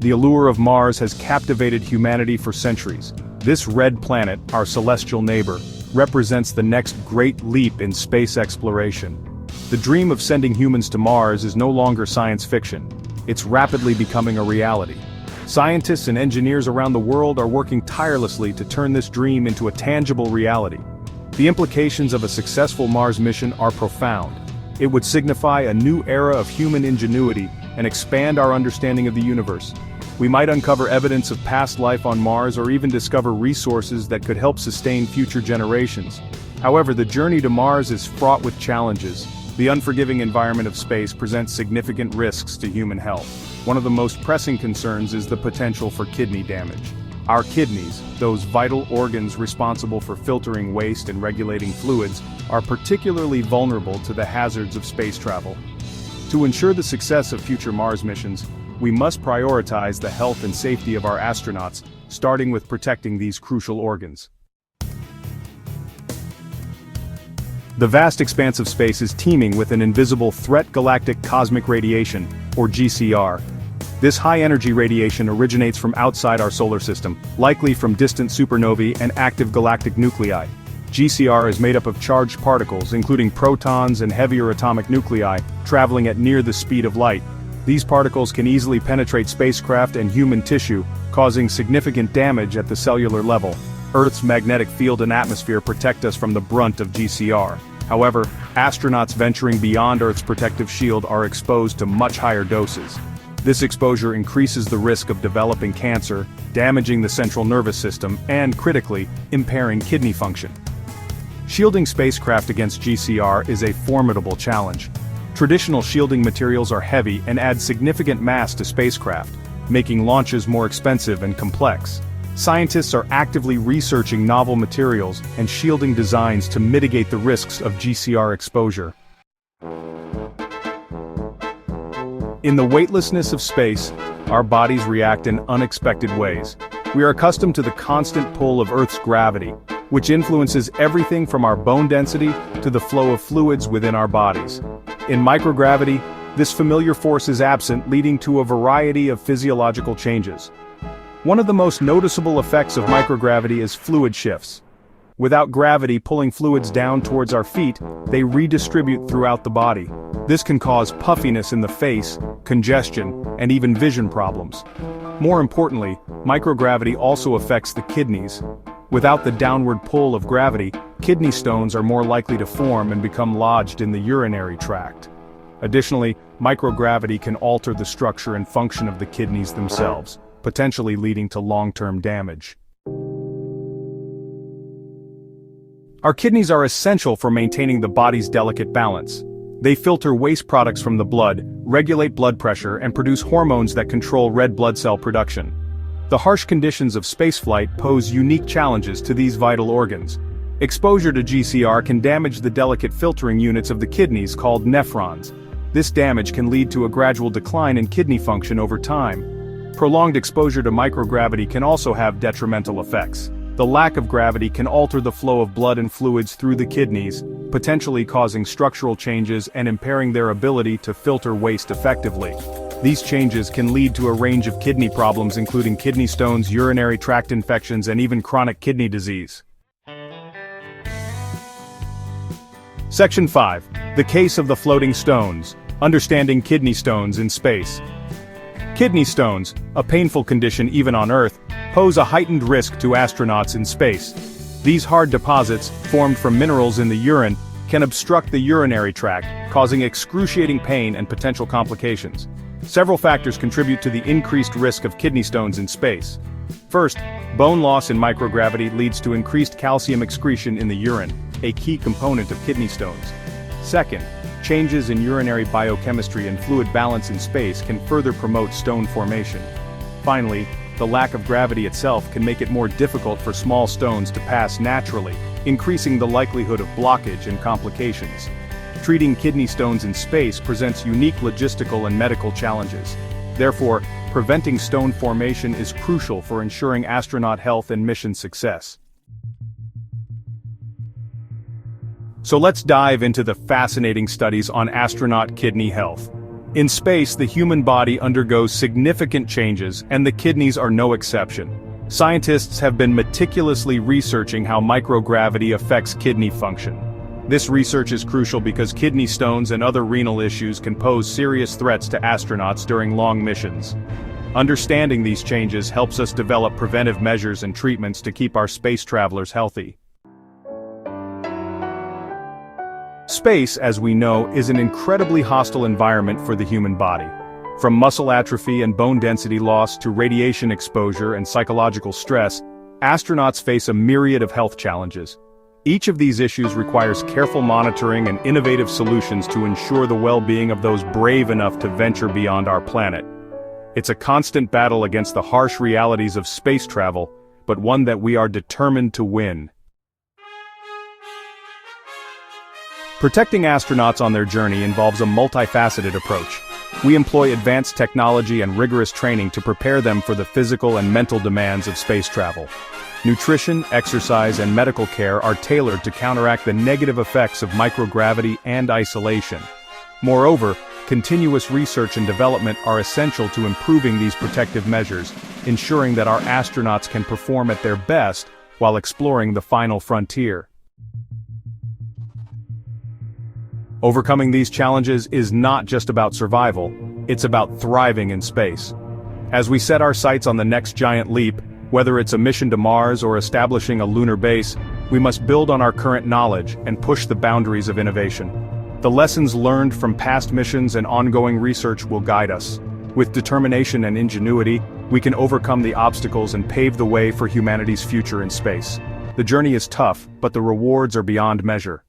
The allure of Mars has captivated humanity for centuries. This red planet, our celestial neighbor, represents the next great leap in space exploration. The dream of sending humans to Mars is no longer science fiction. It's rapidly becoming a reality. Scientists and engineers around the world are working tirelessly to turn this dream into a tangible reality. The implications of a successful Mars mission are profound. It would signify a new era of human ingenuity and expand our understanding of the universe. We might uncover evidence of past life on Mars or even discover resources that could help sustain future generations. However, the journey to Mars is fraught with challenges. The unforgiving environment of space presents significant risks to human health. One of the most pressing concerns is the potential for kidney damage. Our kidneys, those vital organs responsible for filtering waste and regulating fluids, are particularly vulnerable to the hazards of space travel. To ensure the success of future Mars missions, we must prioritize the health and safety of our astronauts, starting with protecting these crucial organs. The vast expanse of space is teeming with an invisible threat: galactic cosmic radiation, or GCR. This high-energy radiation originates from outside our solar system, likely from distant supernovae and active galactic nuclei. GCR is made up of charged particles, including protons and heavier atomic nuclei, traveling at near the speed of light. These particles can easily penetrate spacecraft and human tissue, causing significant damage at the cellular level. Earth's magnetic field and atmosphere protect us from the brunt of GCR. However, astronauts venturing beyond Earth's protective shield are exposed to much higher doses. This exposure increases the risk of developing cancer, damaging the central nervous system, and, critically, impairing kidney function. Shielding spacecraft against GCR is a formidable challenge. Traditional shielding materials are heavy and add significant mass to spacecraft, making launches more expensive and complex. Scientists are actively researching novel materials and shielding designs to mitigate the risks of GCR exposure. In the weightlessness of space, our bodies react in unexpected ways. We are accustomed to the constant pull of Earth's gravity, which influences everything from our bone density to the flow of fluids within our bodies. In microgravity, this familiar force is absent, leading to a variety of physiological changes. One of the most noticeable effects of microgravity is fluid shifts. Without gravity pulling fluids down towards our feet, they redistribute throughout the body. This can cause puffiness in the face, congestion, and even vision problems. More importantly, microgravity also affects the kidneys. Without the downward pull of gravity, kidney stones are more likely to form and become lodged in the urinary tract. Additionally, microgravity can alter the structure and function of the kidneys themselves, potentially leading to long-term damage. Our kidneys are essential for maintaining the body's delicate balance. They filter waste products from the blood, regulate blood pressure, and produce hormones that control red blood cell production. The harsh conditions of spaceflight pose unique challenges to these vital organs. Exposure to GCR can damage the delicate filtering units of the kidneys called nephrons. This damage can lead to a gradual decline in kidney function over time. Prolonged exposure to microgravity can also have detrimental effects. The lack of gravity can alter the flow of blood and fluids through the kidneys, potentially causing structural changes and impairing their ability to filter waste effectively. These changes can lead to a range of kidney problems, including kidney stones, urinary tract infections, and even chronic kidney disease. Section 5. The Case of the Floating Stones. Understanding kidney stones in space. Kidney stones, a painful condition even on Earth, pose a heightened risk to astronauts in space. These hard deposits, formed from minerals in the urine, can obstruct the urinary tract, causing excruciating pain and potential complications. Several factors contribute to the increased risk of kidney stones in space. First, bone loss in microgravity leads to increased calcium excretion in the urine, a key component of kidney stones. Second, changes in urinary biochemistry and fluid balance in space can further promote stone formation. Finally, the lack of gravity itself can make it more difficult for small stones to pass naturally, increasing the likelihood of blockage and complications. Treating kidney stones in space presents unique logistical and medical challenges. Therefore, preventing stone formation is crucial for ensuring astronaut health and mission success. So let's dive into the fascinating studies on astronaut kidney health. In space, the human body undergoes significant changes, and the kidneys are no exception. Scientists have been meticulously researching how microgravity affects kidney function. This research is crucial because kidney stones and other renal issues can pose serious threats to astronauts during long missions. Understanding these changes helps us develop preventive measures and treatments to keep our space travelers healthy. Space, as we know, is an incredibly hostile environment for the human body. From muscle atrophy and bone density loss to radiation exposure and psychological stress, astronauts face a myriad of health challenges. Each of these issues requires careful monitoring and innovative solutions to ensure the well-being of those brave enough to venture beyond our planet. It's a constant battle against the harsh realities of space travel, but one that we are determined to win. Protecting astronauts on their journey involves a multifaceted approach. We employ advanced technology and rigorous training to prepare them for the physical and mental demands of space travel. Nutrition, exercise, and medical care are tailored to counteract the negative effects of microgravity and isolation. Moreover, continuous research and development are essential to improving these protective measures, ensuring that our astronauts can perform at their best while exploring the final frontier. Overcoming these challenges is not just about survival, it's about thriving in space. As we set our sights on the next giant leap, whether it's a mission to Mars or establishing a lunar base, we must build on our current knowledge and push the boundaries of innovation. The lessons learned from past missions and ongoing research will guide us. With determination and ingenuity, we can overcome the obstacles and pave the way for humanity's future in space. The journey is tough, but the rewards are beyond measure.